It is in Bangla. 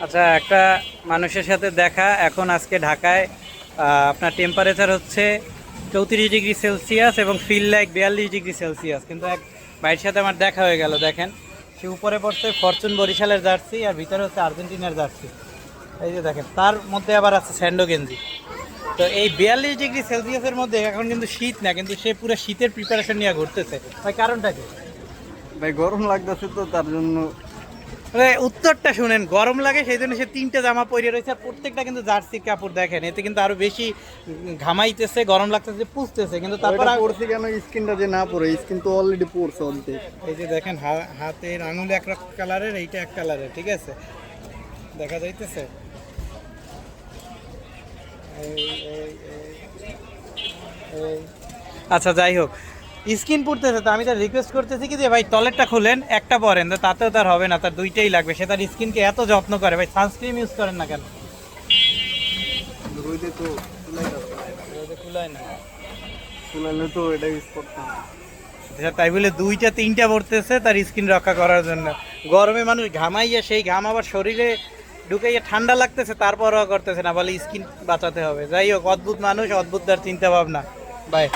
আচ্ছা, একটা মানুষের সাথে দেখা। এখন আজকে ঢাকায় আপনার টেম্পারেচার হচ্ছে 34 ডিগ্রি সেলসিয়াস এবং ফিল লাইক 42 ডিগ্রি সেলসিয়াস, কিন্তু এক ভাইয়ের সাথে আমার দেখা হয়ে গেল। দেখেন, সে উপরে পড়ছে ফরচুন বরিশালের জার্সি আর ভিতরে হচ্ছে আর্জেন্টিনার জার্সি। এই যে দেখেন, তার মধ্যে আবার আছে স্যান্ডো গেঞ্জি। তো এই 42 ডিগ্রি সেলসিয়াসের মধ্যে এখন কিন্তু শীত না, কিন্তু সে পুরো শীতের প্রিপারেশন নিয়ে ঘুরতেছে। ভাই, কারণটা কি? ভাই গরম লাগতেছে তো তার জন্য। উত্তরটা শুনেন, গরম লাগে সেই জন্য সে 3টে জামা পরে রয়েছে, আর প্রত্যেকটা কিন্তু জার্সির কাপড়। দেখেন, এতে কিন্তু আরো বেশি ঘামাইতেছে, গরম লাগতেছে, পুষতেছে, কিন্তু তারপর ওইটা পড়ছে কেন, স্কিনটা যে না পড়ে, স্কিন তো অলরেডি পড়ছে অর্ধেক। এই যে দেখেন, হাতের আঙুল এক কালারের, এইটা এক কালারের, ঠিক আছে? দেখা যাইতেছে। এই- এই- এই- আচ্ছা, যাই হোক, স্কিন পড়তেছে তো আমি তার রিকোয়েস্ট করতেছি কি যে ভাই টয়লেটটা খুলেন, একটা পরেন, তো তাতেও তার হবে না, তার দুইটাই লাগবে। সে তার স্কিনকে এত যত্ন করে। ভাই, সানস্ক্রিন ইউজ করেন না কেন? রোদে তো রোদে কুলায় না। চুলাইলে তো এটা ইউজ করতাম। আচ্ছা, তাই বলে দুইটা তিনটা পড়তেছে তার স্কিন রক্ষা করার জন্য। গরমে মানুষ ঘামাইয়া, সেই ঘাম আবার শরীরে ঢুকাইয়া ঠান্ডা লাগতেছে, তারপরও করতেছে না, বলে স্কিন বাঁচাতে হবে। যাই হোক, অদ্ভুত মানুষ, অদ্ভুত তার চিন্তা ভাবনা। বাই।